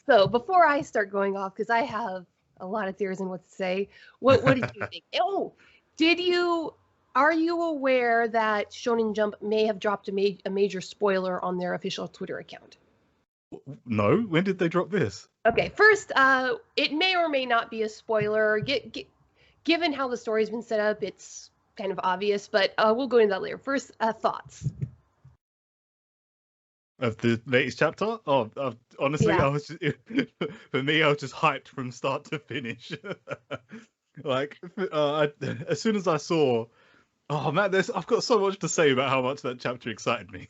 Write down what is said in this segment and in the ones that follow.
So before I start going off, because I have a lot of theories on what to say, what did you think? Oh, are you aware that Shonen Jump may have dropped a major spoiler on their official Twitter account? No, when did they drop this? Okay, first, it may or may not be a spoiler. Given how the story's been set up, it's kind of obvious, but we'll go into that later. First, thoughts. Of the latest chapter? Oh, honestly, Yeah. I was just, for me, I was just hyped from start to finish. Like, as soon as I saw, oh man, I've got so much to say about how much that chapter excited me.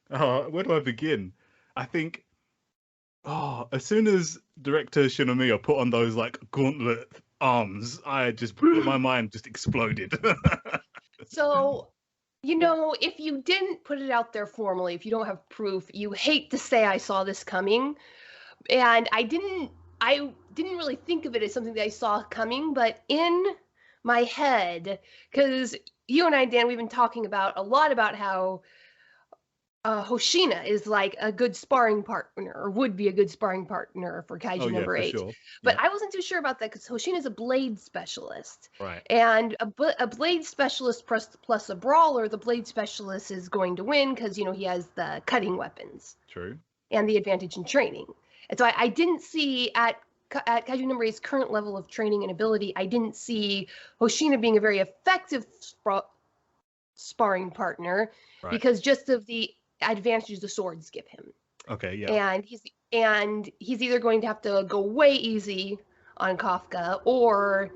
Where do I begin? I think, as soon as director Shinomiya put on those like gauntlet arms, my mind just exploded. So, if you didn't put it out there formally, if you don't have proof, you hate to say I saw this coming. And I didn't really think of it as something that I saw coming, but in my head, because you and I, Dan, we've been talking a lot about how Hoshina is like a good sparring partner, or would be a good sparring partner for Kaiju number 8. Sure. But I wasn't too sure about that because Hoshina is a blade specialist. Right. And a blade specialist plus a brawler, the blade specialist is going to win because, he has the cutting weapons. True. And the advantage in training. And so I didn't see at Kaiju number 8's current level of training and ability, I didn't see Hoshina being a very effective sparring partner because just of the advantages the swords give him. Okay, yeah. And he's either going to have to go way easy on Kafka or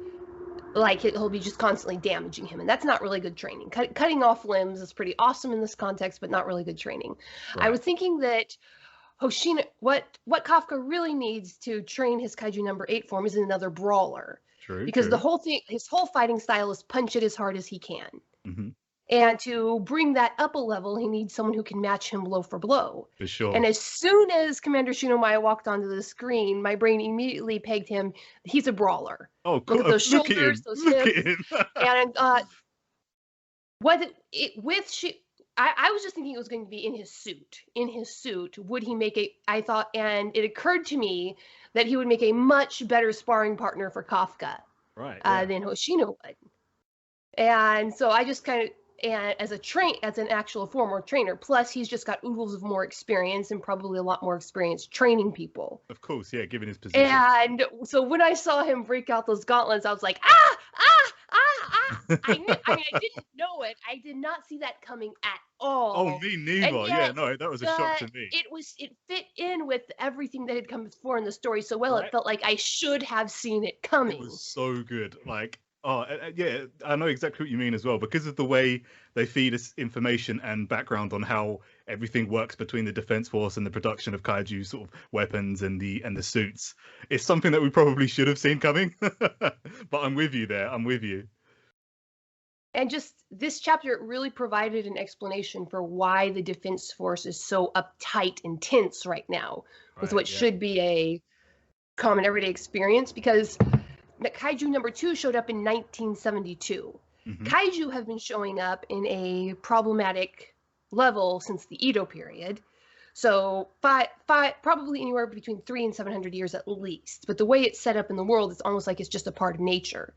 like he'll be just constantly damaging him, and that's not really good training. Cutting off limbs is pretty awesome in this context, but not really good training. Right. I was thinking that Hoshina, what Kafka really needs to train his Kaiju number 8 form is another brawler. True. Because the whole thing, his whole fighting style is punch it as hard as he can. Mm-hmm. And to bring that up a level, he needs someone who can match him blow for blow. For sure. And as soon as Commander Shinomiya walked onto the screen, my brain immediately pegged him. He's a brawler. Oh, cool. Look at those shoulders, those hips. And I was just thinking it was going to be in his suit. In his suit, would he make and it occurred to me that he would make a much better sparring partner for Kafka than Hoshina would. And so I just kind of, as an actual former trainer, plus he's just got oodles of more experience and probably a lot more experience training people. Of course, yeah, given his position. And so when I saw him break out those gauntlets, I was like, I didn't know it. I did not see that coming at all. Oh, me neither. Yeah, no, that was a shock to me. It fit in with everything that had come before in the story so well. Right? It felt like I should have seen it coming. It was so good. Like, yeah, I know exactly what you mean as well, because of the way they feed us information and background on how everything works between the defense force and the production of kaiju sort of weapons and the suits. It's something that we probably should have seen coming. But I'm with you there. I'm with you. And just this chapter really provided an explanation for why the defense force is so uptight and tense right now with what should be a common everyday experience, because Kaiju number 2 showed up in 1972. Mm-hmm. Kaiju have been showing up in a problematic level since the Edo period. So probably anywhere between 300 and 700 years at least. But the way it's set up in the world, it's almost like it's just a part of nature.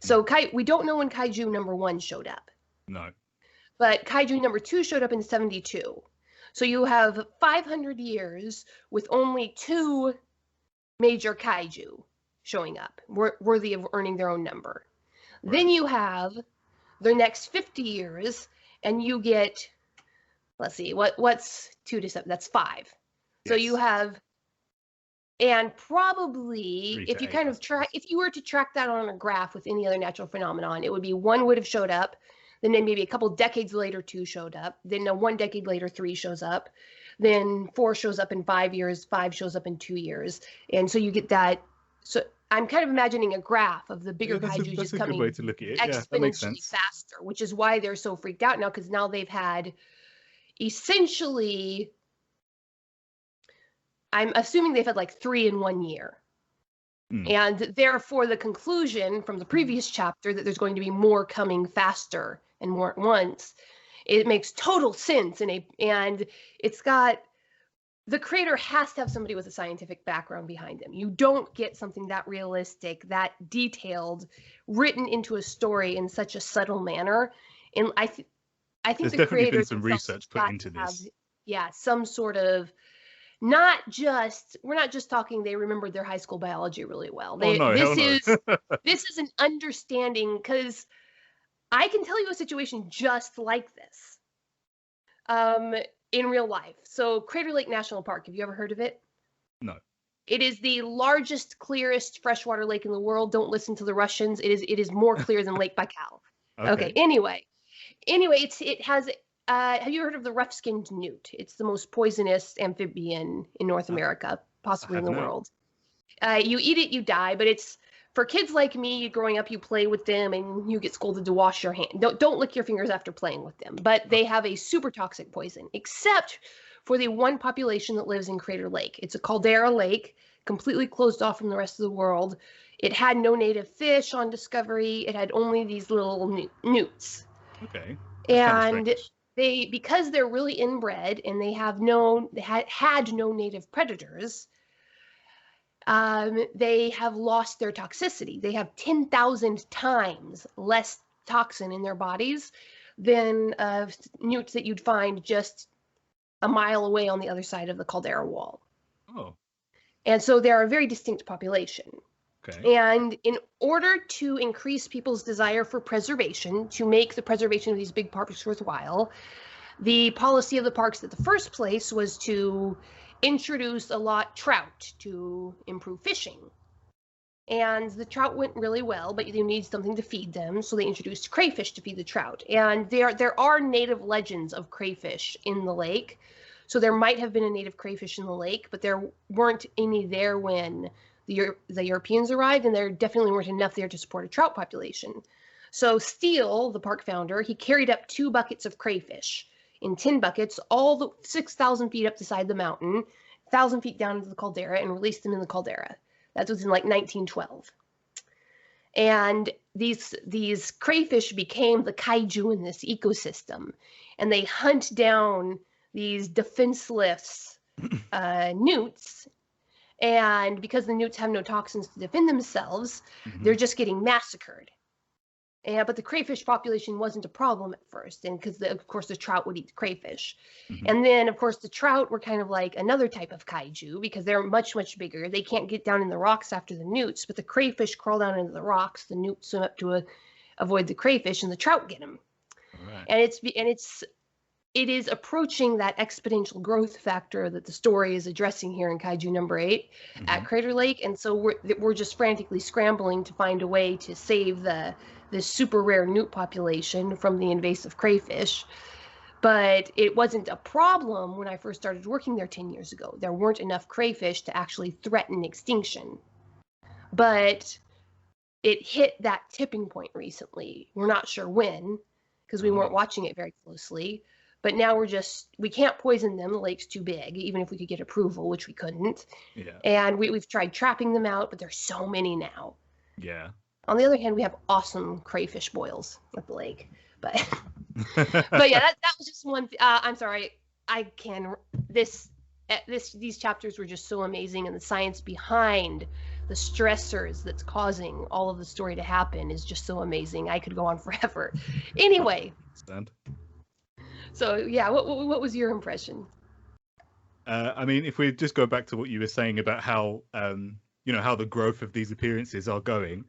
So we don't know when Kaiju number 1 showed up. No. But Kaiju number 2 showed up in 72. So you have 500 years with only 2 major Kaiju showing up, worthy of earning their own number. Right. Then you have the next 50 years, and you get, let's see, what's 2 to 7? That's 5. Yes. So you have, and probably if you kind of if you were to track that on a graph with any other natural phenomenon, it would be 1 would have showed up, then maybe a couple decades later 2 showed up, then 1 decade later 3 shows up, then 4 shows up in 5 years, 5 shows up in 2 years, and so you get that. So I'm kind of imagining a graph of the bigger kaiju just coming exponentially faster, which is why they're so freaked out now, because now they've had essentially, I'm assuming they've had like 3 in 1 year. And therefore the conclusion from the previous chapter that there's going to be more coming faster and more at once, it makes total sense. And it's got the creator has to have somebody with a scientific background behind them. You don't get something that realistic, that detailed, written into a story in such a subtle manner. And I think There's the definitely been creators some themselves research put got into to have, this. yeah, some sort of we're not just talking they remembered their high school biology really well. Oh no, hell no. This is an understanding, because I can tell you a situation just like this in real life. So Crater Lake National Park, have you ever heard of it? No. It is the largest, clearest freshwater lake in the world. Don't listen to the Russians. It is more clear than Lake Baikal. Okay. Anyway, it has. Have you heard of the rough-skinned newt? It's the most poisonous amphibian in North America, possibly in the world. You eat it, you die. But it's for kids like me. Growing up, you play with them, and you get scolded to wash your hand. Don't lick your fingers after playing with them. But they have a super toxic poison, except for the one population that lives in Crater Lake. It's a caldera lake, completely closed off from the rest of the world. It had no native fish on discovery. It had only these little newts. Okay. And because they're really inbred and they had no native predators, they have lost their toxicity. They have 10,000 times less toxin in their bodies than newts that you'd find just a mile away on the other side of the caldera wall. Oh. And so they're a very distinct population. Okay. And in order to increase people's desire for preservation, to make the preservation of these big parks worthwhile, the policy of the parks at the first place was to introduce a lot trout to improve fishing. And the trout went really well, but you need something to feed them, so they introduced crayfish to feed the trout. And there are native legends of crayfish in the lake. So there might have been a native crayfish in the lake, but there weren't any there when the Europeans arrived, and there definitely weren't enough there to support a trout population. So Steele, the park founder, he carried up 2 buckets of crayfish in 10 buckets, all the 6,000 feet up the side of the mountain, 1,000 feet down into the caldera, and released them in the caldera. That was in like 1912. And these crayfish became the kaiju in this ecosystem, and they hunt down these defenseless newts. And because the newts have no toxins to defend themselves, they're just getting massacred. But the crayfish population wasn't a problem at first, and because of course the trout would eat the crayfish. And then of course the trout were kind of like another type of kaiju, because they're much bigger. They can't get down in the rocks after the newts, but the crayfish crawl down into the rocks. The newts swim up to avoid the crayfish, and the trout get them. Right. And it is approaching that exponential growth factor that the story is addressing here in Kaiju number 8 at Crater Lake. And so we're just frantically scrambling to find a way to save this super rare newt population from the invasive crayfish. But it wasn't a problem when I first started working there 10 years ago. There weren't enough crayfish to actually threaten extinction. But it hit that tipping point recently. We're not sure when, because we weren't watching it very closely. But now we can't poison them. The lake's too big, even if we could get approval, which we couldn't. Yeah. And we've tried trapping them out, but there's so many now. Yeah. On the other hand, we have awesome crayfish boils at the lake. But but yeah, that was just one. I'm sorry. These chapters were just so amazing, and the science behind the stressors that's causing all of the story to happen is just so amazing. I could go on forever. Anyway. So yeah, what was your impression? I mean, if we just go back to what you were saying about how how the growth of these appearances are going,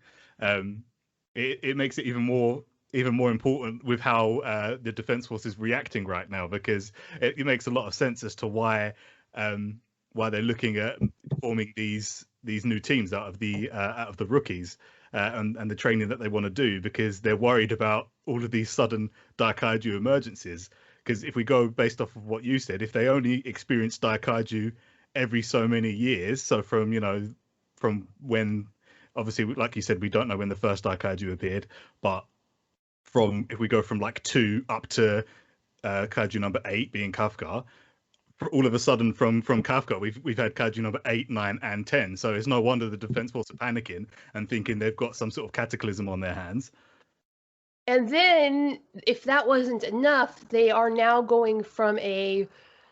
it makes it even more important with how the Defense Force is reacting right now, because it makes a lot of sense as to why they're looking at forming these new teams out of the rookies and the training that they want to do, because they're worried about all of these sudden Daikaiju emergencies. Because if we go based off of what you said, if they only experience Daikaiju every so many years, so from when, obviously, like you said, we don't know when the first Daikaiju appeared, but if we go from like 2 up to Kaiju number 8 being Kafka, all of a sudden from Kafka we've had Kaiju number 8, 9, and 10. So it's no wonder the Defense Force are panicking and thinking they've got some sort of cataclysm on their hands. And then, if that wasn't enough, they are now going from a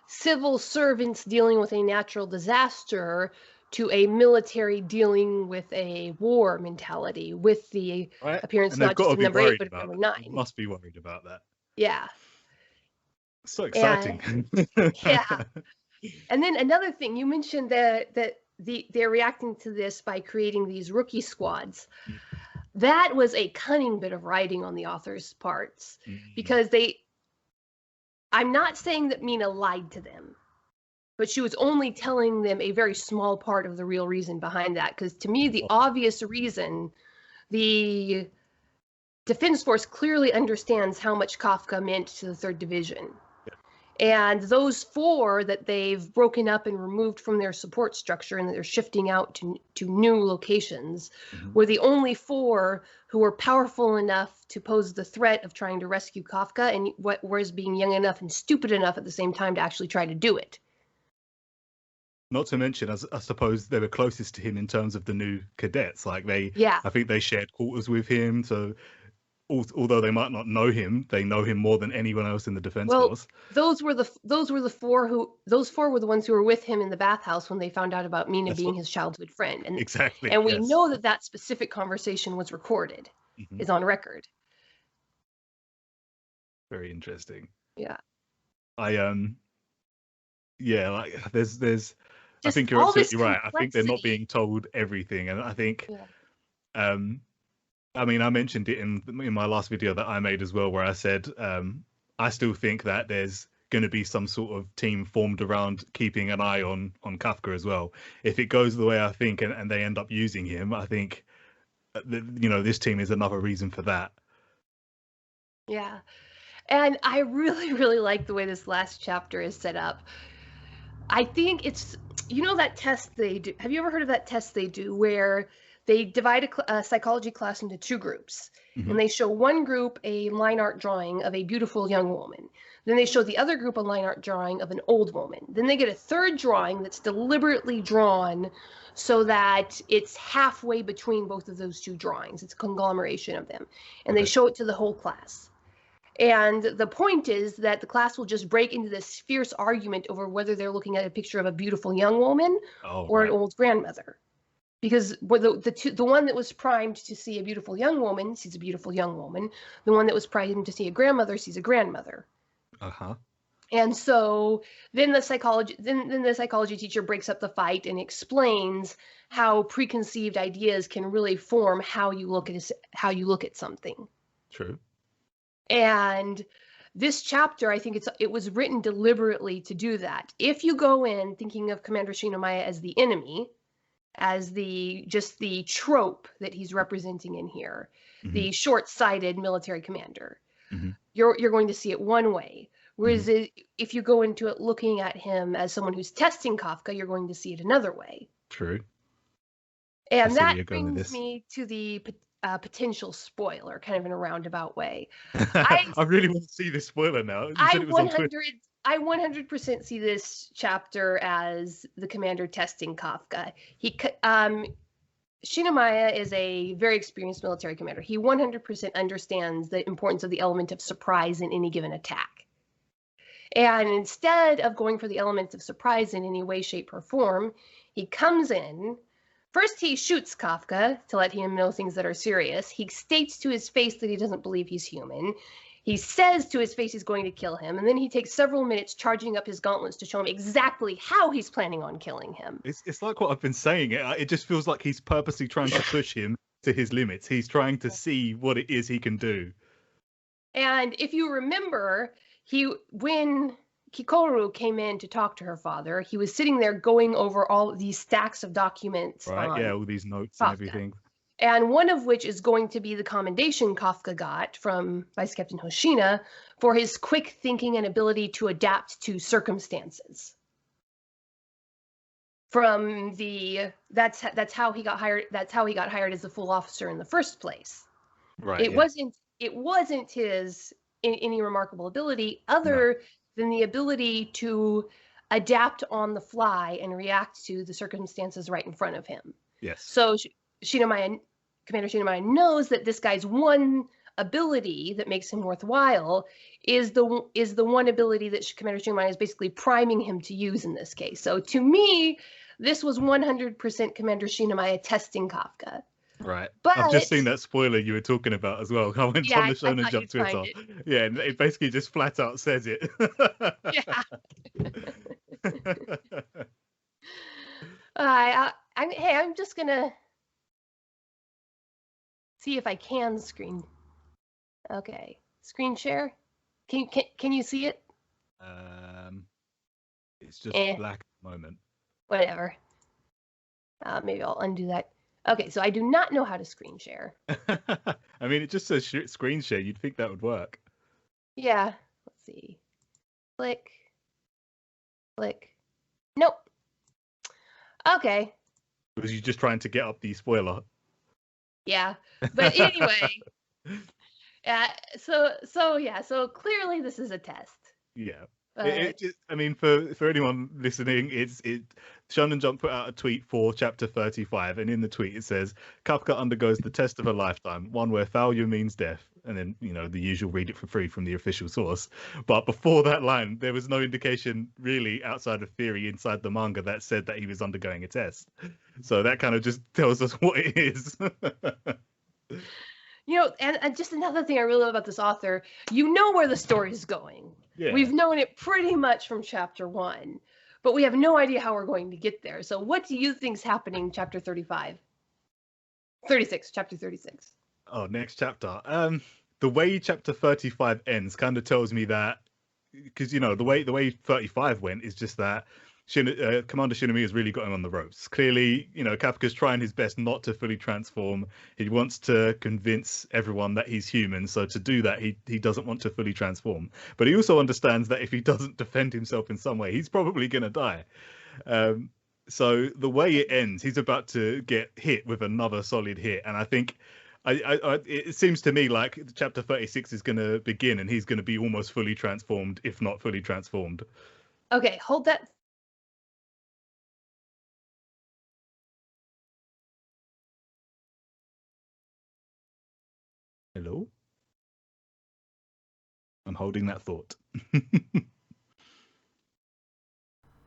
civil servants dealing with a natural disaster to a military dealing with a war mentality, with the Right? appearance And they've not got just to of be number 8, worried but of about number that. They 9. must be worried about that. Yeah. So And exciting. yeah. And then another thing, you mentioned that they're reacting to this by creating these rookie squads. That was a cunning bit of writing on the author's parts, because I'm not saying that Mina lied to them, but she was only telling them a very small part of the real reason behind that. Because to me, the obvious reason, the Defense Force clearly understands how much Kafka meant to the 3rd Division. And those 4 that they've broken up and removed from their support structure and that they're shifting out to new locations were the only 4 who were powerful enough to pose the threat of trying to rescue Kafka, and whereas being young enough and stupid enough at the same time to actually try to do it. Not to mention, as I suppose they were closest to him in terms of the new cadets. Like I think they shared quarters with him. So although they might not know him, they know him more than anyone else in the Defense Force. Those were the 4 were the ones who were with him in the bathhouse when they found out about Mina being his childhood friend. And exactly. And we know that specific conversation was recorded, is on record. Very interesting. Yeah. There's I think you're absolutely right. I think they're not being told everything, and I think I mean, I mentioned it in my last video that I made as well, where I said I still think that there's going to be some sort of team formed around keeping an eye on Kafka as well. If it goes the way I think, and they end up using him, I think this team is another reason for that. Yeah, and I really, really like the way this last chapter is set up. I think it's, that test they do. Have you ever heard of that test they do where they divide a psychology class into 2 groups, and they show one group a line art drawing of a beautiful young woman. Then they show the other group a line art drawing of an old woman. Then they get a 3rd drawing that's deliberately drawn so that it's halfway between both of those 2 drawings. It's a conglomeration of them. And they show it to the whole class. And the point is that the class will just break into this fierce argument over whether they're looking at a picture of a beautiful young woman or an old grandmother. Because the one that was primed to see a beautiful young woman sees a beautiful young woman. The one that was primed to see a grandmother sees a grandmother. And so then the psychology teacher breaks up the fight and explains how preconceived ideas can really form how you look at something. True. And this chapter, I think it was written deliberately to do that. If you go in thinking of Commander Shinomiya as the enemy, as just the trope that he's representing in here, the short-sighted military commander, you're going to see it one way. Whereas if you go into it looking at him as someone who's testing Kafka, you're going to see it another way. True. And that brings me to the potential spoiler, kind of in a roundabout way. I really want to see this spoiler now. I 100% see this chapter as the commander testing Kafka. Shinomiya is a very experienced military commander. He 100% understands the importance of the element of surprise in any given attack. And instead of going for the elements of surprise in any way, shape, or form, he comes in. First, he shoots Kafka to let him know things that are serious. He states to his face that he doesn't believe he's human. He says to his face he's going to kill him, and then he takes several minutes charging up his gauntlets to show him exactly how he's planning on killing him. It's like what I've been saying. It just feels like he's purposely trying to push him to his limits. He's trying to see what it is he can do. And if you remember, when Kikoru came in to talk to her father, he was sitting there going over all of these stacks of documents. Right, all these notes and everything. And one of which is going to be the commendation Kafka got from Vice Captain Hoshina for his quick thinking and ability to adapt to circumstances. That's how he got hired. That's how he got hired as a full officer in the first place. Right. It wasn't his any remarkable ability other than the ability to adapt on the fly and react to the circumstances right in front of him. Yes. So Commander Shinomiya knows that this guy's one ability that makes him worthwhile is the one ability that Commander Shinomaya is basically priming him to use in this case. So to me, this was 100% Commander Shinomaya testing Kafka. Right. But I've just seen that spoiler you were talking about as well. I went on the Shonen Jump Twitter. Yeah, and it basically just flat out says it. Yeah. I'm just gonna see if I can screen. Okay, screen share. Can you see it? It's just black at the moment. Whatever. Maybe I'll undo that. Okay, so I do not know how to screen share. I mean, it just says screen share. You'd think that would work. Yeah. Let's see. Click. Click. Nope. Okay. Was you just trying to get up the spoiler? Yeah. But anyway. So clearly this is a test. Yeah. I mean, for anyone listening, Shonen Jump put out a tweet for chapter 35, and in the tweet it says Kafka undergoes the test of a lifetime, one where failure means death, and then the usual read it for free from the official source. But before that line, there was no indication really outside of theory inside the manga that said that he was undergoing a test. So that kind of just tells us what it is. And just another thing I really love about this author, where the story's going. Yeah. We've known it pretty much from chapter 1, but we have no idea how we're going to get there. So what do you think's happening chapter 35? 36, chapter 36. Oh, next chapter. The way chapter 35 ends kind of tells me that, because the way 35 went is just that Commander Shinomiya has really got him on the ropes. Clearly, Kafka's trying his best not to fully transform. He wants to convince everyone that he's human. So to do that, he doesn't want to fully transform. But he also understands that if he doesn't defend himself in some way, he's probably going to die. So the way it ends, he's about to get hit with another solid hit. And I think it seems to me like chapter 36 is going to begin and he's going to be almost fully transformed, if not fully transformed. Okay, hold that. Hello? I'm holding that thought.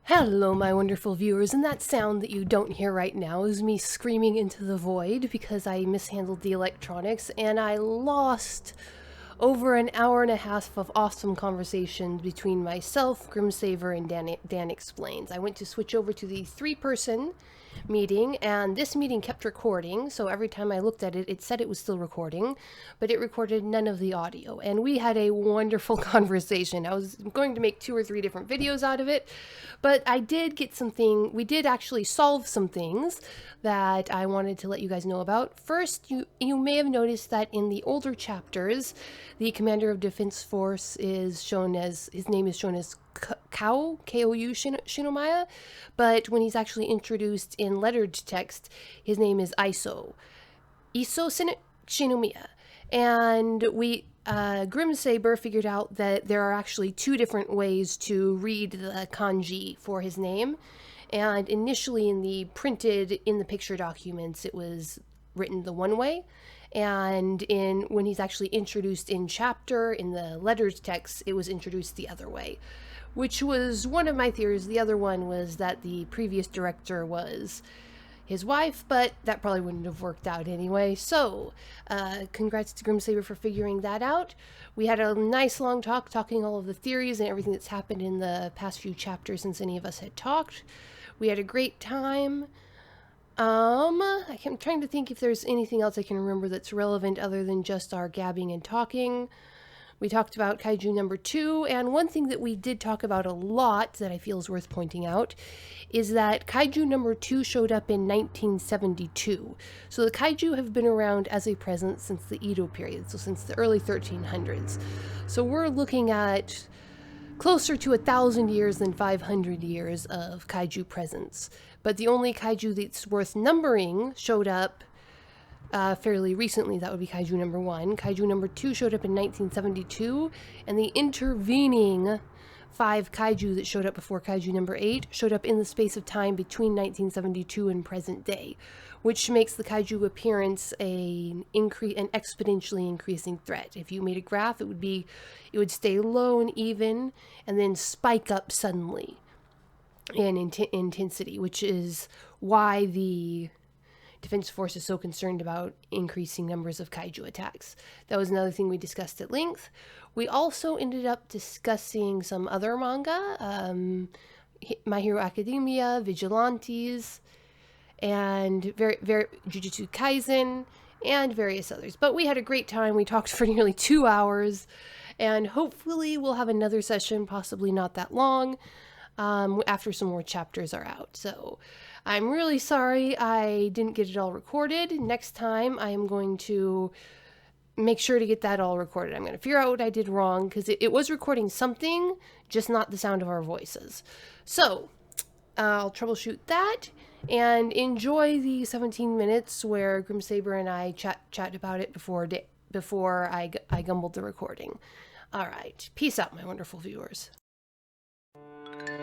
Hello, my wonderful viewers, and that sound that you don't hear right now is me screaming into the void because I mishandled the electronics and I lost over an hour and a half of awesome conversations between myself, Grimsabr, and Dan Explains. I went to switch over to the 3-person meeting, and this meeting kept recording, so every time I looked at it, it said it was still recording, but it recorded none of the audio, and we had a wonderful conversation. I was going to make 2 or 3 different videos out of it, but I did get we did actually solve some things that I wanted to let you guys know about. First, you may have noticed that in the older chapters, the Commander of Defense Force is shown as, his name is shown as Kau Shinomaya, but when he's actually introduced in lettered text, his name is Iso Shinomiya. And Grimsabr figured out that there are actually 2 different ways to read the kanji for his name. And initially in the picture documents, it was written the one way. And when he's actually introduced in chapter, in the lettered text, it was introduced the other way, which was one of my theories. The other one was that the previous director was his wife, but that probably wouldn't have worked out anyway. So, congrats to Grimsabr for figuring that out. We had a nice long talk, talking all of the theories and everything that's happened in the past few chapters since any of us had talked. We had a great time. I'm trying to think if there's anything else I can remember that's relevant other than just our gabbing and talking. We talked about Kaiju number 2, and one thing that we did talk about a lot that I feel is worth pointing out is that Kaiju number 2 showed up in 1972. So the Kaiju have been around as a presence since the Edo period, so since the early 1300s. So we're looking at closer to 1,000 years than 500 years of Kaiju presence. But the only Kaiju that's worth numbering showed up fairly recently. That would be Kaiju number 1. Kaiju number 2 showed up in 1972, and the intervening 5 kaiju that showed up before kaiju number 8 showed up in the space of time between 1972 and present day, which makes the kaiju appearance an exponentially increasing threat. If you made a graph, it would stay low and even and then spike up suddenly in intensity, which is why the Defense Force is so concerned about increasing numbers of kaiju attacks. That was another thing we discussed at length. We also ended up discussing some other manga, My Hero Academia, Vigilantes, and Jujutsu Kaisen, and various others. But we had a great time. We talked for nearly 2 hours, and hopefully we'll have another session, possibly not that long, after some more chapters are out. So I'm really sorry I didn't get it all recorded. Next time I am going to make sure to get that all recorded. I'm going to figure out what I did wrong, because it was recording something, just not the sound of our voices. So I'll troubleshoot that and enjoy the 17 minutes where Grimsabr and I chat about it before I gumbled the recording. All right. Peace out, my wonderful viewers.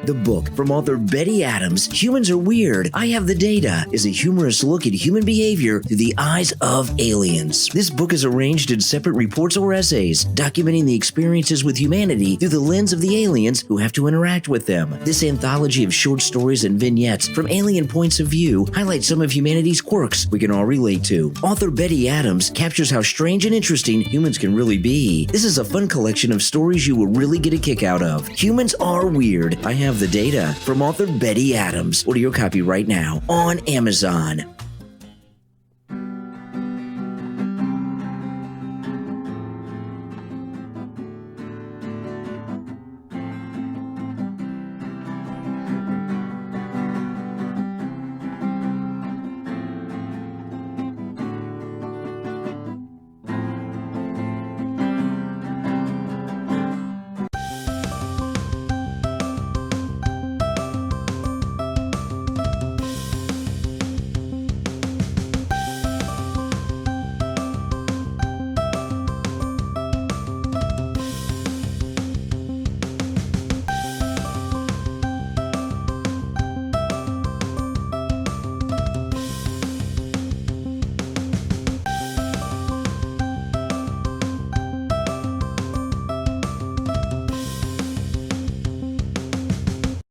The book from author Betty Adams, Humans Are Weird, I Have the Data, is a humorous look at human behavior through the eyes of aliens. This book is arranged in separate reports or essays, documenting the experiences with humanity through the lens of the aliens who have to interact with them. This anthology of short stories and vignettes from alien points of view highlights some of humanity's quirks we can all relate to. Author Betty Adams captures how strange and interesting humans can really be. This is a fun collection of stories you will really get a kick out of. Humans Are Weird, I Have the Data, from author Betty Adams. Order your copy right now on Amazon.